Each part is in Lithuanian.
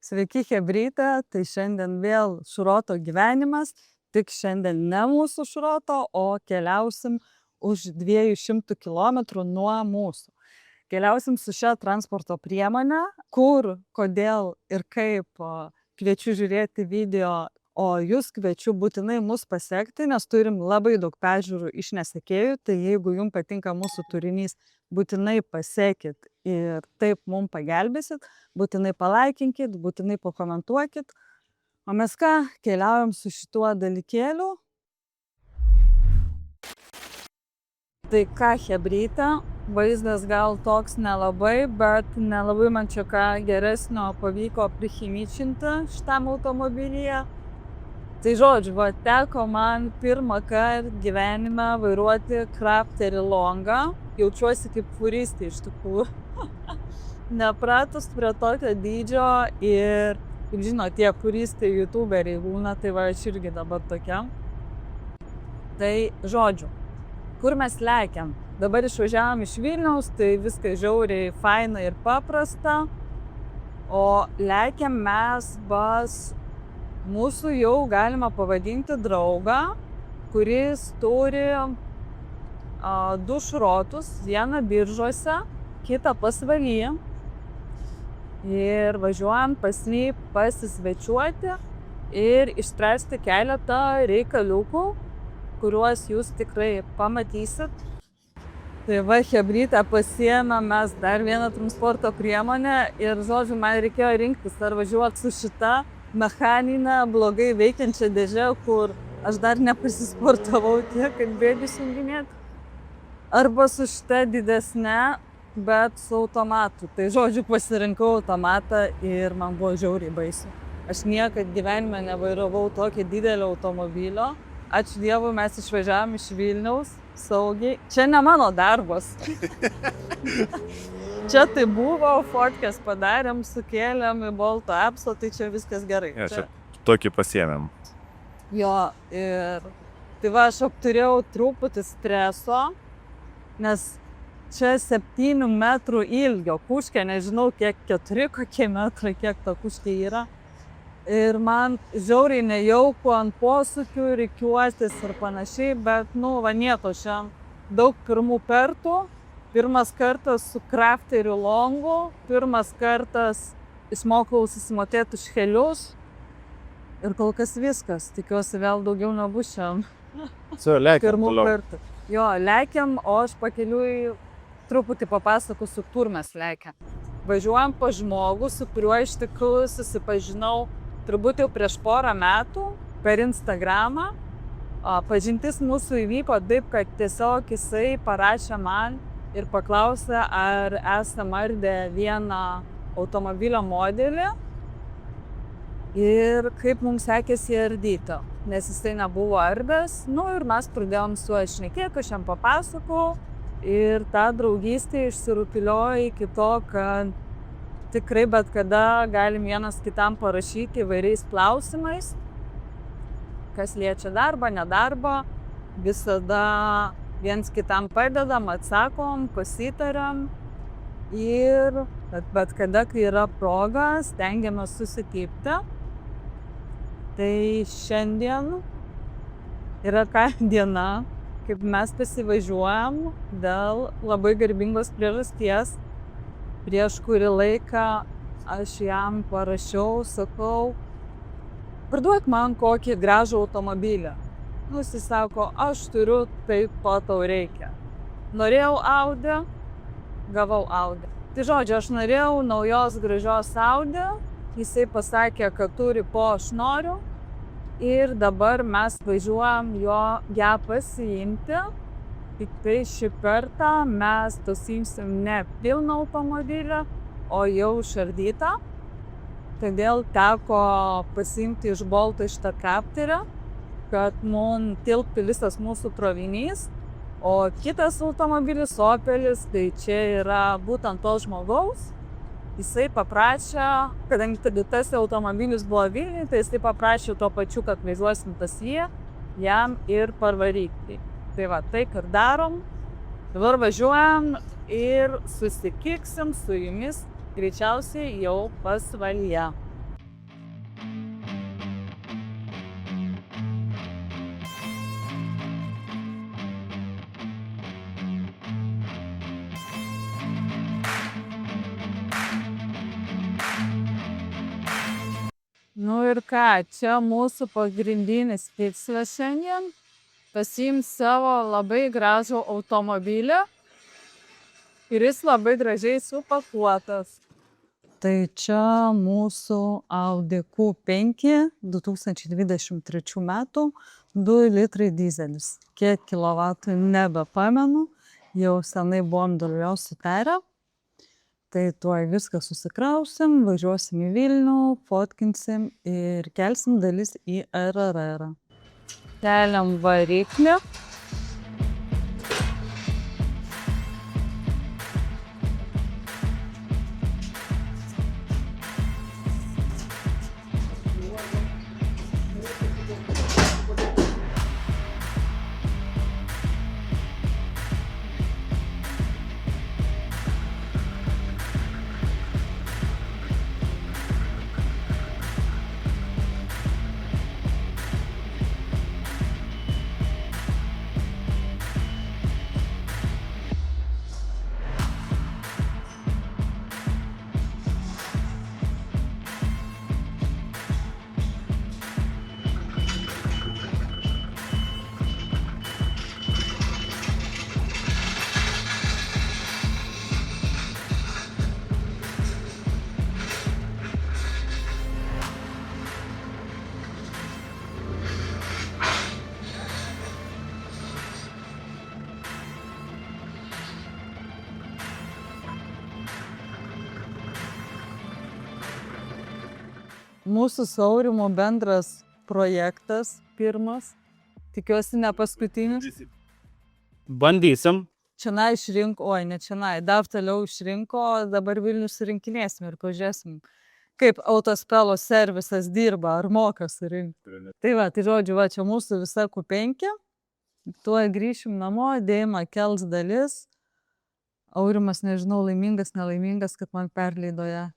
Sveiki, chebryte, tai šiandien vėl šroto gyvenimas, tik šiandien ne mūsų šroto, o keliausim už 200 km nuo mūsų. Keliausim su šia transporto priemonė, kur, kodėl ir kaip kviečiu žiūrėti video, o jūs kviečiu būtinai mus pasekti, nes turim labai daug peržiūrų iš nesekėjų, tai jeigu jums patinka mūsų turinys, būtinai pasekit ir taip mums pagelbėsit, būtinai palaikinkit, būtinai pakomentuokit. O mes ką, keliaujam su šituo dalykėliu. Tai ką, chebryte, vaizdas gal toks nelabai, bet nelabai man čia ką geresnio pavyko prichimičinti šitam automobilyje. Tai žodžiu, teko man pirmą kartą gyvenime vairuoti Crafterį Longą. Jaučiuosi kaip furistė iš tikrųjų. Nepratus prie tokio dydžio ir, kaip žinot, tie furistai youtuberiai būna, tai va aš irgi dabar tokia. Tai žodžiu, kur mes lekiam? Dabar išvažiavom iš Vilniaus, tai viskas žiauriai faina ir paprasta. O lekiam mes pas mūsų jau galima pavadinti draugą, kuris turi du šrotus, vieną Biržuose, kitą Pasvaly. Ir važiuojam pas jį pasisvečiuoti ir išspręsti keletą reikaliukų, kuriuos jūs tikrai pamatysit. Tai va, chebrytę pasiėmėm mes dar vieną transporto priemonę ir, žodžiu, man reikėjo rinktis, ar važiuoti su šita mechaninę, blogai veikiančią dėžę, kur aš dar nepasisportavau tiek, kad bėgius junginėti. Arba su šita didesne, bet su automatu. Tai, žodžiu, pasirinkau automatą ir man buvo žiauriai baisu. Aš niekad gyvenime nevairavau tokio didelio automobilio. Ačiū Dievui, mes išvažiavom iš Vilniaus saugiai. Čia ne mano darbas. Čia tai buvo, fotkės padarėm, sukėlėm į Bolto appsą, tai čia viskas gerai. Ja, čia tokį pasiėmėm. Jo, ir tai va, aš apturėjau truputį streso, nes čia 7 metrų ilgio kuškė, nežinau kiek 4, kokie metrai, kiek ta kuškė yra. Ir man žiauriai nejauku ant posūkių, rikiuotis ir panašiai, bet, nieko šiandien daug pirmų kartų. Pirmas kartas su Crafteriu Longu, pirmas kartas išmokau susimokėti už kelius ir kol kas viskas. Tikiuosi vėl daugiau nebus šiandien. Lekiam toliau. Kartą. Jo, lekiam, o aš pakeliui truputį papasakosiu, kur mes lekiam. Važiuojam pas žmogų, su kuriuo iš tikrųjų susipažinau turbūt jau prieš porą metų per Instagramą. Pažintis mūsų įvyko taip, kad tiesiog jisai parašė man ir paklausė, ar esam ardę vieną automobilio modelį ir kaip mums sekėsi ardyti, nes jisai nebuvo ardęs. Ir mes pradėjom su juo šnekėti, aš jam papasakau ir ta draugystė išsirutuliojo iki to, kad tikrai bet kada galim vienas kitam parašyti įvairiais klausimais, kas liečia darbą, nedarbą, visada viens kitam padedam, atsakom, pasitariam ir bet kada, kai yra proga, stengiamės susikibti. Tai šiandien yra diena, kaip mes pasivažiuojam dėl labai garbingos priežasties. Prieš kurį laiką aš jam parašiau, sakau, parduok man kokį gražų automobilį. Jis sako, aš turiu tai, ko tau reikia. Norėjau Audi, gavau Audi. Tai žodžiu, aš norėjau naujos gražios Audi, jisai pasakė, kad turi, ko aš noriu. Ir dabar mes važiuojam ją pasiimti. Tik tai šį kartą mes pasiimsim ne pilną automobilį, o jau išardytą. Todėl teko pasiimti iš Bolto šitą Crafterį, kad mums tilptų visas mūsų krovinys, o kitas automobilis, Opelis, tai čia yra būtent to žmogaus. Jisai paprašė, kadangi tas automobilis buvo Vilniuje, tai jisai paprašė tuo pačiu, kad važiuosim pas jį, jam ir parvaryti. Tai va, tai ir darom. Dabar važiuojam ir susitiksim su jumis greičiausiai jau Pasvalyje. Nu ir ką, čia mūsų pagrindinis tikslas šiandien – pasiimt savo labai gražų automobilį ir jis labai gražiai supakuotas. Tai čia mūsų Audi Q5 2023 metų 2 litrai dizelis. Kiek kilovatų nebepamenu, jau senai buvom dėl jo sutarę. Tai tuoj viską susikrausim, važiuosim į Vilnių, fotkinsim ir kelsim dalis į RRR. Keliam variklį. Mūsų su Aurimu bendras projektas pirmas, tikiuosi ne paskutinis. Bandysim. Čionai išrinko, ne čionai, dar toliau išrinko, dabar Vilnius surinkinėsim ir pažiūrėsim, kaip Autospelo servisas dirba, ar moka surinkti. Tai va, tai žodžiu, va, čia mūsų visa Q5, tuoj grįšim namo, Deima kels dalis. Aurimas, nežinau, laimingas, nelaimingas, kad man perleido ją.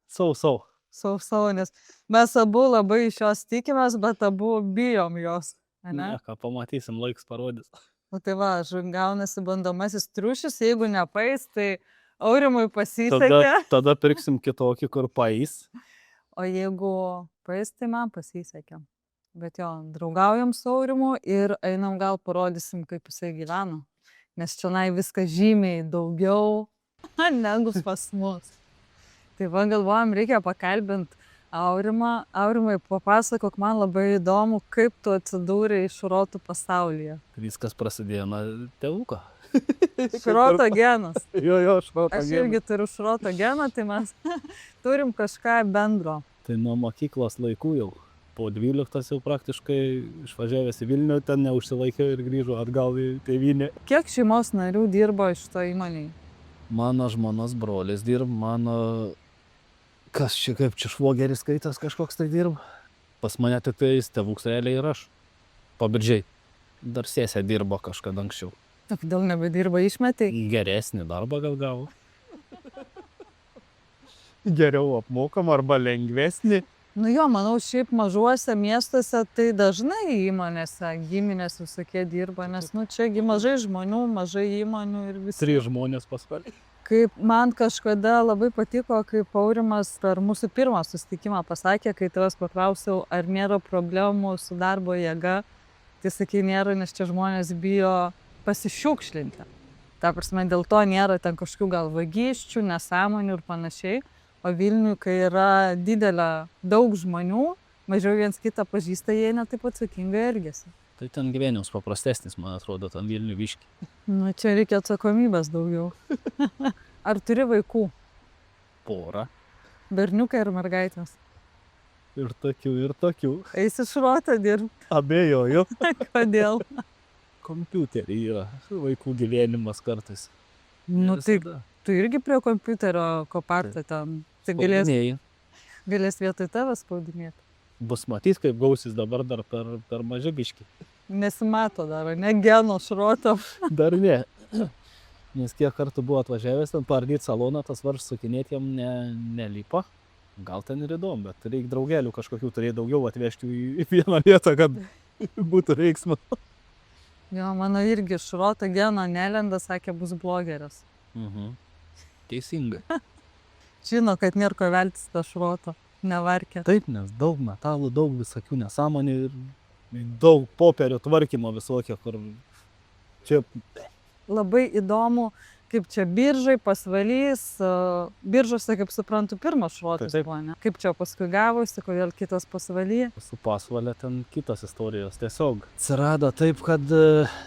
Sau. Savo, nes mes abu labai iš jos tikimės, bet abu bijom jos. Ne, ką pamatysim, laiks parodys. O tai va, gaunasi bandomasis triušis, jeigu nepais, tai Aurimui pasisekė. Tada pirksim kitokį, kur pais. O jeigu pais, tai man pasisekė. Bet jo, draugaujam su Aurimu ir einam gal parodysim, kaip jisai gyvena. Nes čionai viskas žymiai daugiau negu pas mus. Tai va, galvojam, reikia pakalbinti Aurimą. Aurimai, papasakok, man labai įdomu, kaip tu atsidūrei šrotų pasaulyje. Viskas prasidėjo nuo tėvuko. Šroto genas. Jo, šroto genas. Aš irgi turiu šroto geną, tai mes turim kažką bendro. Tai nuo mokyklos laikų jau. Po 12 jau praktiškai išvažiavęs į Vilnių, ten neužsilaikė ir grįžo atgal į tėvynę. Kiek šeimos narių dirbo iš to įmonėje? Mano žmonos brolis dirb, mano... Kas čia kaip čia švogeris skaitas kažkoks tai dirb. Pas mane tik tai tėvuks realiai ir aš. Pabiržiai. Dar sesė dirbo kažkada anksčiau. O kodėl nebedirba, išmetė? Geresnį darbą gal gavo. Geriau apmokam arba lengvesnį. Nu jo, manau, šiaip mažuose miestuose tai dažnai įmonėse giminės visokie dirba, nes nu čiagi mažai žmonių, mažai įmonių ir visi. 3 žmonės paskui. Kaip man kažkada labai patiko, kaip Aurimas per mūsų pirmą susitikimą pasakė, kai tavęs paklausiau, ar nėra problemų su darbo jėga, tai sakė, nėra, nes čia žmonės bijo pasišiukšlinti. Ta prasme, dėl to nėra ten kažkokių gal vagysčių, nesąmonių ir panašiai. O Vilniui, kai yra didelė daug žmonių, mažiau viens kitą pažįsta, jie ne taip atsakingai elgiasi. Tai ten gyvenimas paprastesnis, man atrodo, ten Vilnių viški. Nu, čia reikia atsakomybės daugiau. Ar turi vaikų? Porą. Berniukai ir mergaitės? Ir tokių. Eisi šrotą dirbti? Abejoju. Kodėl? Kompiuterį yra vaikų gyvenimas kartais. Nu, tai tu irgi prie kompiuterio kopartą ten. Tai galės vietoj tave spaudinėti. Bus matys, kaip gausis dabar dar per maži biški. Nesimato dar, ne geno šroto. Dar ne. Nes kiek kartų buvo atvažiavęs ten paardyti saloną, tas varžas sukinėti jam nelipo. Gal ten ir įdomu, bet reikia draugelių kažkokių turėti daugiau atvežti į vieną vietą, kad būtų reiksma. Jo, mano irgi šroto geno nelenda, sakė, bus blogeris. Teisingai. Žino, kad nėra ko veltis tą šroto. nevarkėt. Taip, nes daug metalų, daug visokių nesąmonių ir daug popierių tvarkymo visokio, kur čia Labai įdomu, kaip čia biržai, pasvalys. Biržose, kaip suprantu, pirmas šrotas Taip. buvo, ne? Kaip čia paskui gavosi, kodėl kitas pasvaly. su pasvalė ten kitos istorijos. Tiesiog atsirado taip, kad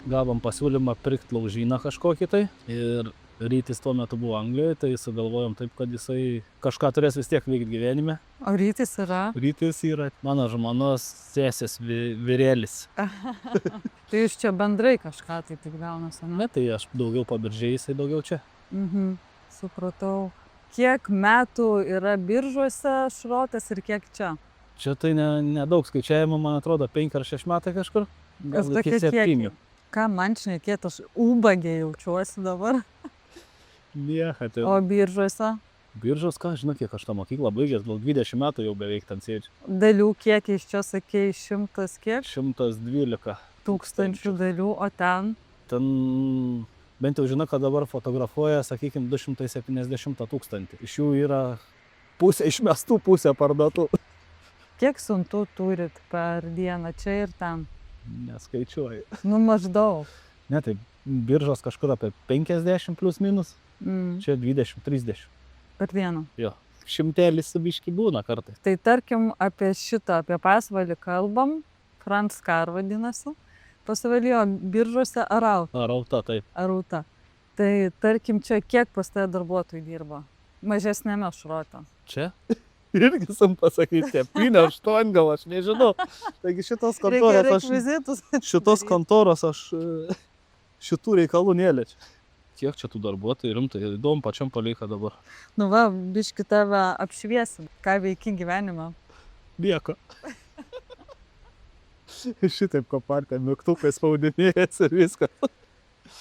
gavom pasiūlymą pirkti laužyną kažkokį tai. Ir Rytis tuo metu buvo Anglijoje, tai sugalvojom taip, kad jisai kažką turės vis tiek veikti gyvenime. O Rytis yra? Rytis yra mano žmonos sesės vyrėlis. Tai jūs čia bendrai kažką tai tik gaunasi, ne? Na tai aš daugiau pabiržėjai, jisai daugiau čia. Supratau. Kiek metų yra biržuose šrotas ir kiek čia? Čia tai nedaug skaičiavimo, man atrodo, 5 ar 6 metai kažkur. Kas Gal iki tokie 7. kiekiai? Ką man šnekėt, aš ubagė jaučiuosi dabar. Lieka, tai O biržuose? biržos, ką žinau, kiek aš tą mokyklą baigęs, gal 20 metų jau beveik ten sėdžiu. Dalių kiekiai iš čia sakei 100 kiek? 112. Tūkstančių dalių, o ten? Ten bent jau žinau, kad dabar fotografuoja, sakykime, 270 000. Iš jų yra pusė išmestų, pusė parduotų. Kiek siuntų turit per dieną čia ir ten? Neskaičiuoju. Nu maždaug. Ne, tai biržos kažkur apie 50 plus minus, čia 20-30. Per dieną. Jo. Šimtelis su biški būna kartais. Tai tarkim apie šitą, apie pasvalį kalbam, Franz Kar vadinasi, pasvalio biržuose Arauta. Arauta, taip. Arauta. Tai tarkim čia kiek pas tave darbuotojų dirba? Mažesnėme šrote. Čia? Irgi sam pasakyti, 7-8 gal, aš nežinau. Taigi šitos kontoros aš šitų reikalų neliečiu. Kiek čia tų darbuotojų, rimtai, įdomu pačiam palieka dabar. Nu va, biški tave apšviesim. Ką veiki gyvenime? Nieko. Šitaip kompartija, mygtukai spaudinėjęs ir viskas.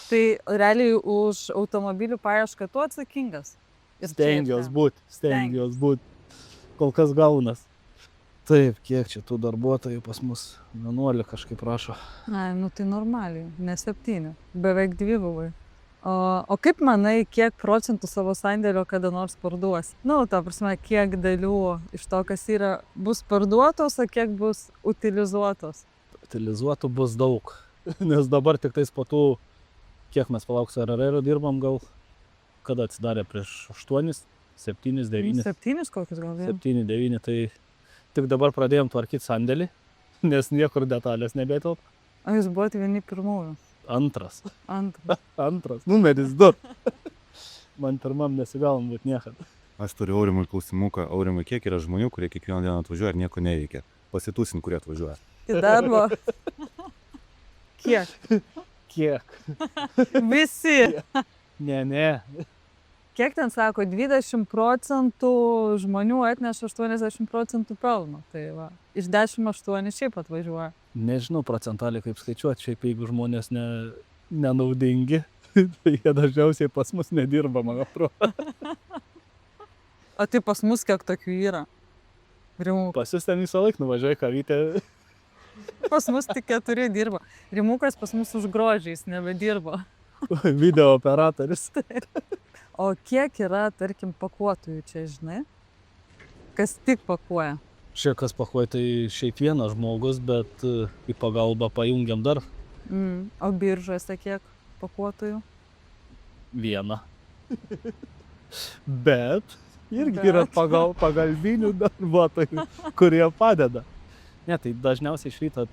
Tai realiai už automobilių paiešką tu atsakingas? Stengiuos būt. Kol kas gaunas. Taip, kiek čia tų darbuotojų pas mus? 11 kažkaip prašo. Ai, nu tai normaliai, ne 7, beveik 2. O kaip manai, kiek procentų savo sandėlio kada nors parduosi? Nu, ta prasme, kiek dalių iš to, kas yra, bus parduotos, o kiek bus utilizuotos? Utilizuotų bus daug. Nes dabar tik tais po tų, kiek mes palauks RRR dirbam, gal kada atsidarė prieš 8, 7, 9. 7 kokius gal vėl? 7, 9, tai tik dabar pradėjom tvarkyti sandėlį, nes niekur detalės nebėtelp. O jūs buvote vieni pirmųjų? Antras. Antras. Numeris 2. Man pirmam nesigavom būt niekad. Aš turiu Aurimui klausimuką. Aurimui, kiek yra žmonių, kurie kiekvieną dieną atvažiuoja ir nieko neveikia? Pasitūsint, kurie atvažiuoja. Į darbo? Kiek? Visi. Ne. Kiek ten sako, 20% žmonių atneša 80% pelno. Tai va, iš 10-8 šiaip atvažiuoja. Nežinau procentaliai kaip skaičiuoti, šiaip jeigu žmonės nenaudingi, tai jie dažniausiai pas mus nedirba, man atrodo. O tai pas mus kiek tokių yra? Rimų. Pas jūs ten visą laiką nuvažiuoja kavytę. Pas mus tik 4 dirba. Rimukas pas mus už grožiais nebedirba. Video operatorius. O kiek yra, tarkim, pakuotojų čia, žinai? Kas tik pakuoja? Čia kas pakuoja, tai šiaip vienas žmogus, bet į pagalbą pajungiam dar O biržuose kiek pakuotojų? vieną. Bet irgi yra pagalbinių darbuotojų, kurie padeda. Ne, tai dažniausiai iš ryto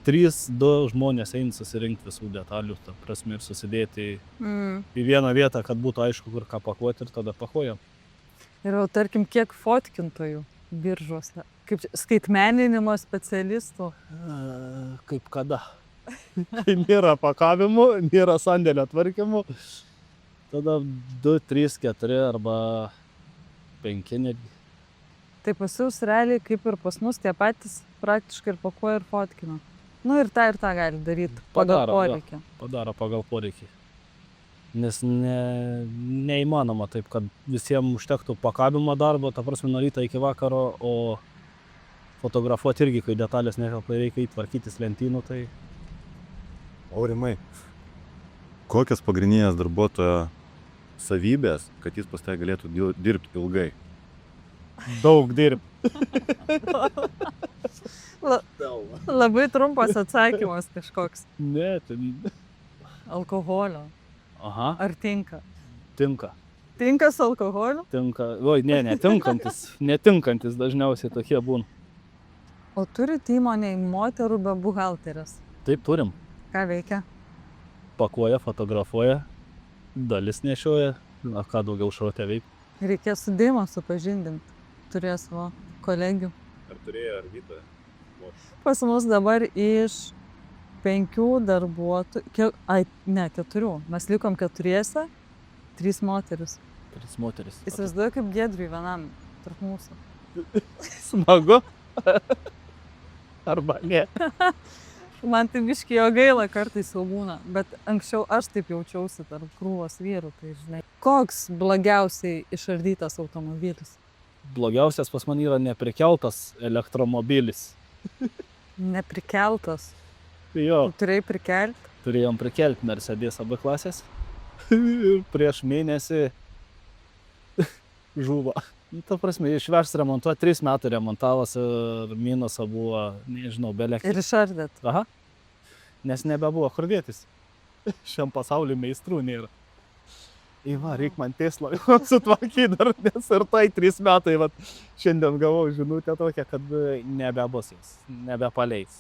3-2 žmonės eina susirinkti visų detalių, ta prasme, ir susidėti į vieną vietą, kad būtų aišku, kur ką pakuoti, ir tada pakuojam. Ir jau, tarkim, kiek fotkintojų biržuose? Kaip skaitmeninimo specialistų? Kaip kada. Kai nėra pakavimų, nėra sandėlio tvarkymų, tada 2, 3, 4 arba 5 netgi. Tai pas jūs realiai, kaip ir pas mus, tie patys praktiškai ir pakuoja, ir fotkina. Nu ir tą gali daryti pagal poreikį. Padaro pagal poreikį. Nes neįmanoma taip, kad visiems užtektų pakavimo darbo, ta prasme, nuo ryto iki vakaro, o fotografuoti irgi, kai detalės netelpa, reikia įtvarkytis lentynų, tai... Aurimai, kokios pagrindinės darbuotojo savybės, kad jis pas tave galėtų dirbti ilgai? Daug dirb. Labai trumpas atsakymas kažkoks. Ne, ten. Alkoholio. Aha, Ar tinka? tinka. Tinka su alkoholiu? Tinka. Oi, ne, netinkantis. Netinkantis dažniausiai tokie būna. O turit įmonėj moterų be buhalterės? Taip turim. Ką veikia? Pakuoja, fotografuoja, dalis nešioja. Na, ką daugiau šrotė veik. Reikės su Deima supažindinti. Turės va kolegių. Ar turėjo ardytoją? Pas mus dabar iš 5 darbuotojų, 4. Mes likom 4, 3 moteris. 3 moteris. Įsivaizduoju, kaip Giedriui vienam tarp mūsų. Smagu. Arba ne. Man tai biškai jo gaila kartais jau būna, bet anksčiau aš taip jaučiausi tarp krūvos vyrų, tai žinai. Koks blogiausiai išardytas automobilis? Blogiausias pas man yra neprikeltas elektromobilis. Neprikeltas. Jo, Tu turėjai prikelti? turėjom prikelti Mercedes AB klasės. Ir prieš mėnesį žuvo. Nu, ta prasme, išvežti remontuoti, 3 metų remontavos ir minusą buvo, nežinau, belek. Ir išardėt. Aha. Nes nebebuvo kur dėtis. Šiam pasauliu meistrų nėra. Įva, reik man Tesla sutvarkyti dar, nes ir tai 3 metai, vat, šiandien gavau žinutę tokią, kad nebebus jis, nebepaleis.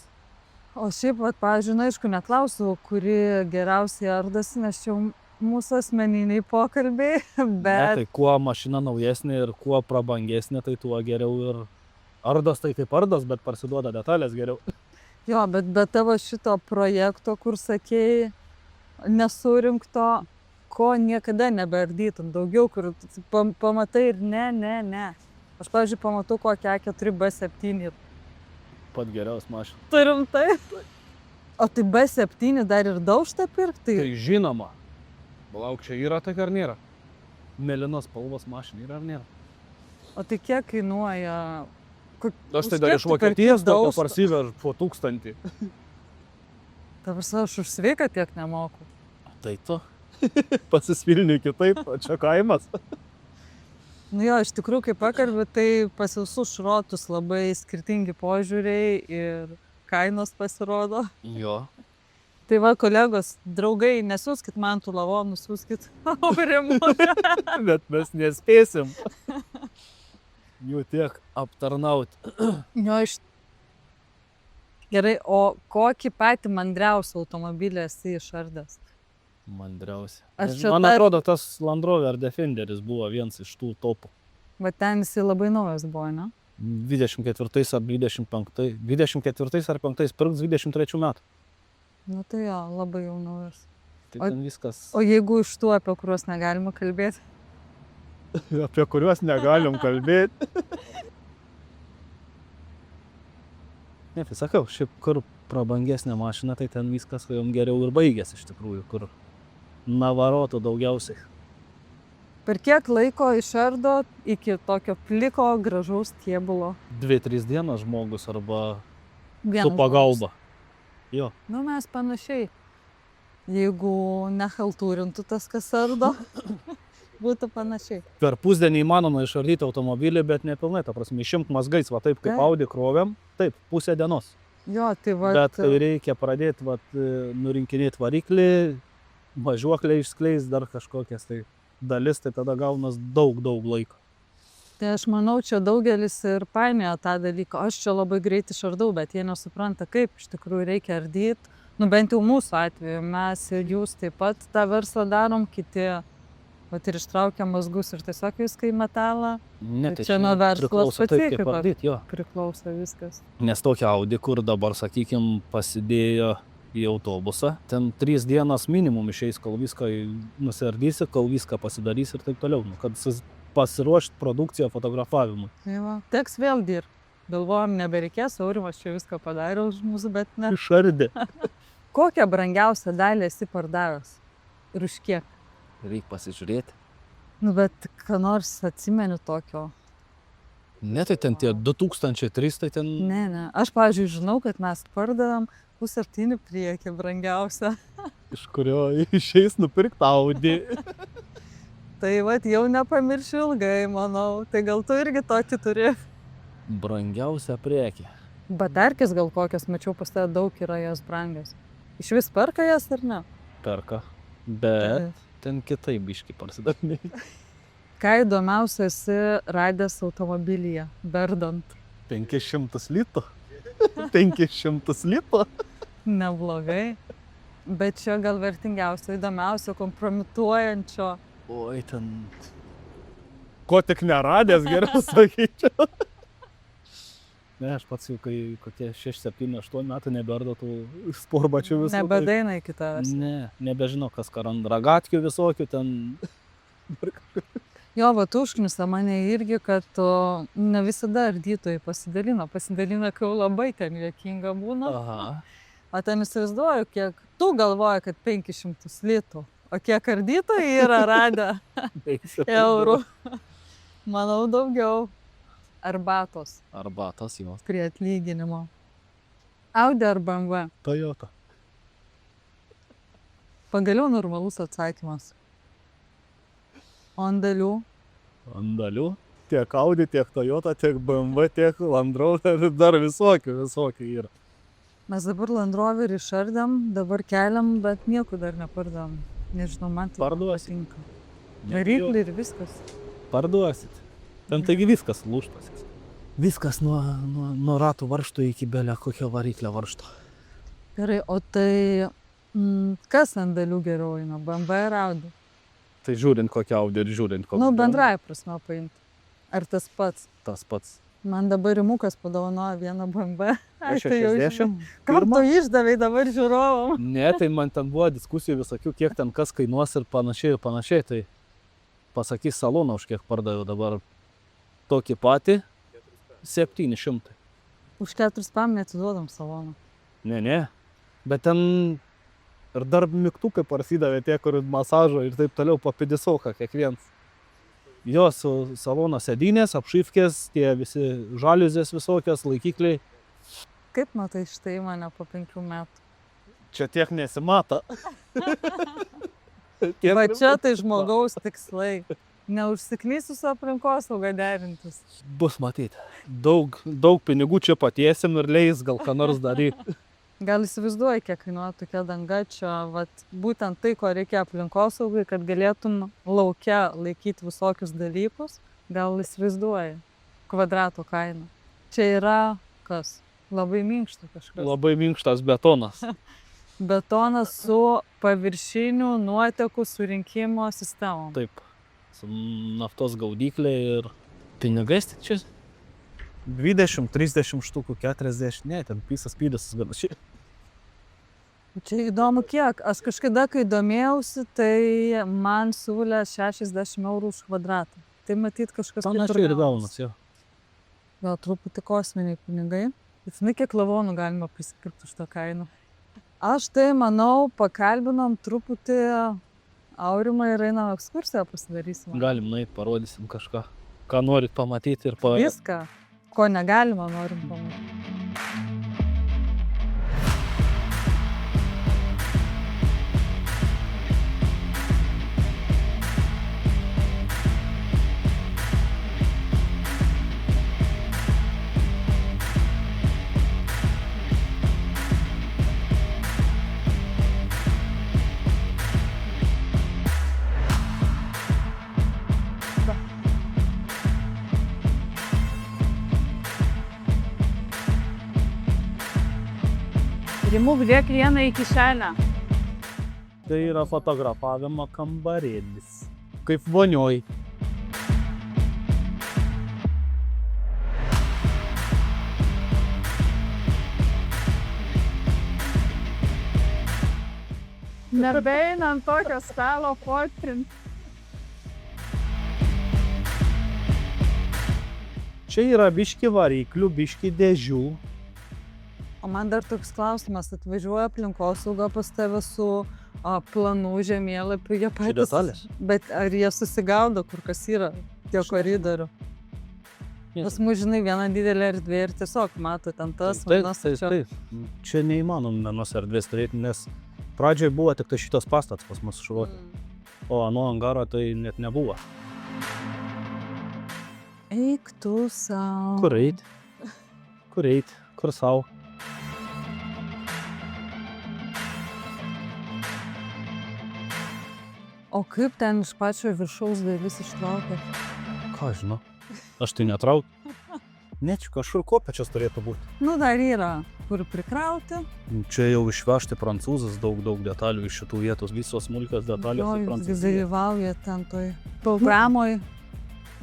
O šiaip, pavyzdžiui, aišku, neklausiu, kuri geriausiai ardasi, nes čia mūsų asmeniniai pokalbiai, Ne, bet tai kuo mašina naujesnė ir kuo prabangesnė, tai tuo geriau ir ardos tai kaip ardos, bet parsiduoda detalės geriau. jo, bet be tavo šito projekto, kur sakėjai, nesurinkto, ko niekada nebeardytum, daugiau, kur pamatai ir ne. Aš, pavyzdžiui, pamatau kokią A4 B7. Pat geriaus mašina. Turim tai. O tai B7 dar ir daužtą pirkti? Tai žinoma. Palauk, čia yra tokia ar nėra? Mėlynos spalvos mašina yra ar nėra? O tai kiek kainuoja? Aš tai Už dar kiek iš tu perki Vokietijos tokio daužtą? parsivežu po 1000. Ta prasme, aš už sveiką tiek nemoku. Tai tu. Pasisvilni kitaip, o čia kaimas. Nu jo, iš tikrųjų, kai pakalbi, tai pas visus šrotus labai skirtingi požiūriai ir kainos pasirodo. Jo. Tai va, kolegos, draugai, nesiūskit man tų lavonų, siūskit aurimų. Bet mes nespėsim. Jų tiek aptarnauti. Jo, Gerai, o kokį patį mandriausią automobilį esi išardęs? Mandriausia. Ar čia Man ta- atrodo, tas Land Rover Defenderis buvo vienas iš tų topų. Va ten jisai labai naujas buvo, ne? 24 ar 25. 24 ar 5 pirks 23 metų. Nu tai jo, labai jau naujas. Tai O- ten viskas, O jeigu iš tų, apie kuriuos negalima kalbėti? Apie kuriuos negalim kalbėti. ne, tai sakau, šiaip kur prabangesnė mašina, tai ten viskas jom geriau ir baigėsi iš tikrųjų, kur navarotų daugiausiai. Per kiek laiko išardo iki tokio pliko, gražaus kėbulo? 2-3 dienas žmogus arba Vienas su žmogus. pagalba. Jo. Nu mes panašiai. Jeigu nehaltūrintų tas, kas ardo, būtų panašiai. Per pusdienį įmanoma išardyti automobilį, bet nepilnai, ta prasme, išimt mazgais, va taip kaip Taip. Audi krovėm, taip, pusę dienos. Jo, tai va. Bet reikia pradėti nurinkinėti variklį, važiuoklę išskleis, dar kažkokias tai dalis, tai tada gaunas daug laiko. Tai aš manau, čia daugelis ir painioja tą dalyką. Aš čia labai greit išardau, bet jie nesupranta, kaip iš tikrųjų reikia ardyti. Nu bent jau mūsų atveju, mes ir jūs taip pat tą verslą darom, kiti vat ir ištraukia mazgus ir tiesiog viską į metalą. Ne, Tai čia nuo verslo priklauso taip, kaip specifikos. ardyt, jo. Priklauso viskas. Nes tokia Audi, kur dabar, sakykim, pasidėjo į autobusą, ten 3 dienas minimum išeis, kol viską nusiardysi, kol viską pasidarys ir taip toliau. Nu, kad pasiruošti produkciją fotografavimui. Tai va. Teks vėl dirbti. Galvojom, nebereikės, Aurimas čia viską padarė už mūsų, bet ne. Išardė. Kokią brangiausią dalį esi pardavęs? Ir už kiek? Reikia pasižiūrėti. Nu, bet ką nors atsimeni tokio? Ne, tai ten tie 2300, tai ten... Ne. Aš, pavyzdžiui, žinau, kad mes pardavėm 7 priekį brangiausią. Iš kurio išeis nupirkti Audi. Tai vat jau nepamiršiu ilgai, manau. Tai gal tu irgi tokį turi. Brangiausia prekė. Baterkės gal kokias, mačiau pas tave daug yra jas brangios. Iš vis perka jas ar ne? Perka. Bet ten kitaip biški parsidavinėji. Ką įdomiausia esi radęs automobilyje, berdant? 500 litų. 500 litų. Neblogai. Bet čia gal vertingiausio, įdomiausio, kompromituojančio. Oi, ten... Ko tik neradęs, geriau sakyčiau. Ne, aš pats jau kai kokie 6, 7, 8 metų neberdo tų sportbačių visų. Nebedaina iki tavęs. Ne, nebežinau, kas ką randa. Ragatkių visokių ten. Jo, va, užknisa mane irgi, kad ne visada ardytojai pasidalina, kai jau labai ten juokinga būna. Aha. O ten įsivaizduoju, kiek tu galvoji, kad 500 litų, o kiek ardytojai yra radę eurų. Manau, daugiau. Arbatos Arbatos jos. prie atlyginimo. Audi ar BMW? Toyota. Pagaliau normalus atsakymas. O ant dalių? Andalių. Tiek Audi, tiek Toyota, tiek BMW, tiek Land Rover, dar visokių yra. Mes dabar Land Roverį išardėm, dabar keliam, bet nieko dar nepardam. Nežinau, man tai Parduosim. patinka. Variklį ir viskas. Parduosit. Ten taigi viskas lūžtasis. Viskas nuo ratų varžtų iki belė kokio variklio varžto. Gerai, o tai kas ant dalių geriau eina? BMW ar Audi? Tai žiūrint kokią Audi ir žiūrint kokią. Nu, bendrąja prasme paimti. Ar tas pats? Tas pats. Man dabar Rimukas padovanojo vieną BMW. Ai, tai jau 60. Kam tu išdavai dabar žiūrovom? Ne, tai man ten buvo diskusijų visokių, kiek ten kas kainuos ir panašiai. Tai pasakys saloną, už kiek pardaviau dabar tokį patį 700. Už 400 neatiduodam saloną. Ne. Bet ten ir dar mygtukai prasidavė tie, kur masažo ir taip toliau papidisoka kiekvienas. Jos salono sėdynės, apšyfkės, tie visi žaliuzės visokios, laikikliai. Kaip matai štai mane po 5 metų? Čia tiek nesimato. Va čia tai žmogaus tikslai. Neužsiklysiu su aplinkosauga derintis. Bus matyti. Daug pinigų čia patiesim ir leis gal ką nors daryti. Gal įsivaizduoji, kiek kainuoja tokia danga čia, vat, būtent tai, ko reikia aplinkosaugai, kad galėtum lauke laikyti visokius dalykus, gal įsivaizduoji kvadrato kainą. Čia yra kas? Labai minkšta kažkas. Labai minkštas betonas. Betonas su paviršinių nuotekų surinkimo sistemom. Taip. Su naftos gaudyklė ir pinigais tik čia 20, 30 štukų, 40, ne, ten visas pydasas ganašiai. Čia įdomu kiek. Aš kažkada, kai domėjausi, tai man siūlė 60 eurų už kvadratą. Tai matyt kažkas Panašiai ir gaunas, jo. Gal truputį kosminiai pinigai. Žinai, kiek lavonų galima prisipirkti už tą kainą. Aš tai, manau, pakalbinom truputį Aurimą ir einam ekskursiją pasidarysim. Galim nueit, parodysim kažką. Ką norit pamatyti ir Viską, ko negalima, norim pamatyti. Rimu, žiūrėk vieną į kišenę. Tai yra fotografavimo kambarėlis. Kaip vonioj. Nebeina ant tokio stalo fotkint. Čia yra biški variklių, biški dėžių. O man dar toks klausimas, atvažiuoja aplinkosauga pas tave su planų žemėlapiu, jie patys. Detalės. Bet ar jie susigaudo, kur kas yra tie koridorių? Pas mus, žinai, viena didelė erdvė ir tiesiog mato ten tas, Taip. Čia neįmanom vienos erdvės turėti, nes pradžioje buvo tik tai šitas pastatas pas mus šuoti. o ano angaro tai net nebuvo. Eik tu sau. Kur eit? Kur eit? Kur sau? O kaip ten iš pačio viršaus dalis ištraukia? Ką žinau? Aš tai netrauk. Ne, čia kažkur kopečias turėtų būti. Nu, dar yra, kur prikrauti. Čia jau išvežti prancūzas daug detalių iš šitų vietos. Visos smulkios detalės į Jūs Prancūziją. dalyvauja ten toj programoj.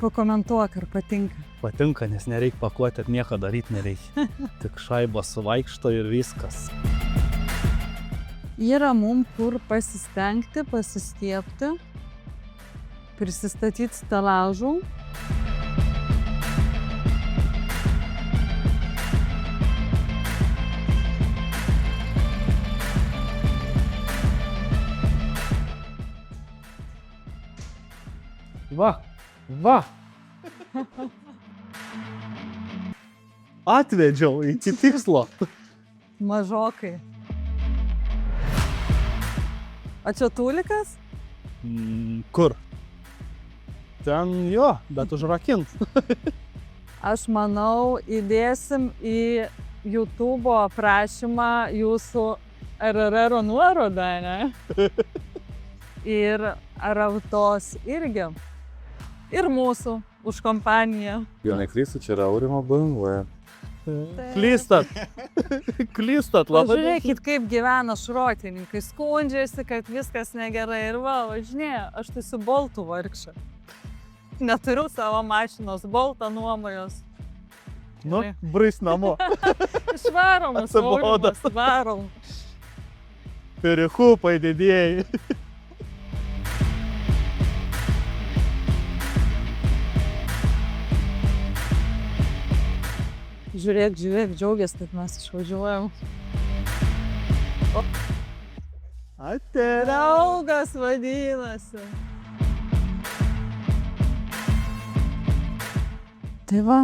Pakomentuok, ar patinka. Patinka, nes nereik pakuoti ir nieko daryti nereikia. Tik šaibas suvaikšto ir viskas. Yra mum kur pasistengti, pasistiepti, prisistatyti stelažų. Va. Atvedžiau iki tikslo. Mažokai. O čia tūlikas? Kur? Ten jo, bet užrakint. Aš manau, įdėsim į YouTube aprašymą jūsų RRR nuorodą, ne? Ir Arautos irgi. Ir mūsų už kompaniją. Jo neklystu, čia yra Aurimo BMW. Klystat. Klystat labai. Pažiūrėkit, kaip gyvena šrotininkai. Skundžiasi, kad viskas negerai ir važinėja. Aš tai su Boltu vargšė. Neturiu savo mašinos, Boltą nuomojos. Nu, brais namo. Išvarom, Atsibodo. varom. Perihupai didėjai. Žiūrėk, džiaugiasi, kad mes išvažiuojam. Draugas vadinasi. Tai va,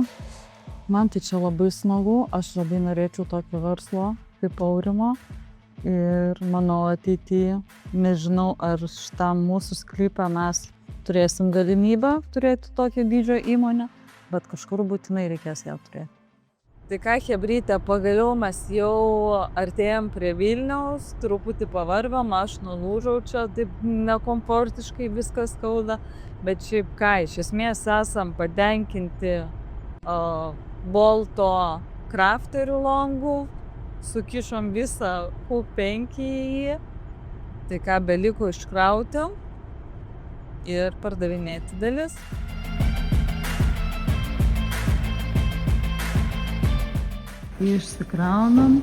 man tai čia labai smagu, aš labai norėčiau tokio verslo kaip Aurimo. Ir manau ateityje, nežinau, ar šitam mūsų sklypą mes turėsim galimybę turėti tokią dydžio įmonę, bet kažkur būtinai reikės ją turėti. Tai ką, chebrytė, pagaliau mes jau artėjom prie Vilniaus, truputį pavargom, aš nulūžau čia, taip nekomfortiškai viskas skauda, bet šiaip ką, iš esmės esam patenkinti Bolto crafterių longų, sukišom visą Q5 į jį, tai ką beliko iškrauti ir pardavinėti dalis. Išsikraunam,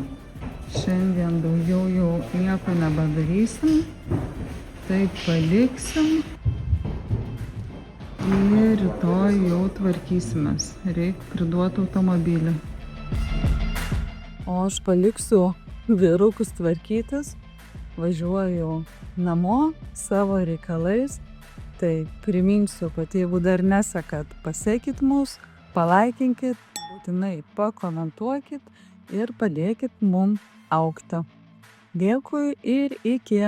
šiandien daugiau jau nieko nebadarysim, taip paliksim ir rytoj jau tvarkysimės, reikia priduoti automobilį. O aš paliksiu vyrukus tvarkytis, važiuoju namo savo reikalais, tai priminsiu, kad jeigu dar nesekat, pasekit mus, palaikinkit, būtinai pakomentuokit ir padėkit mum augti. Dėkui ir iki.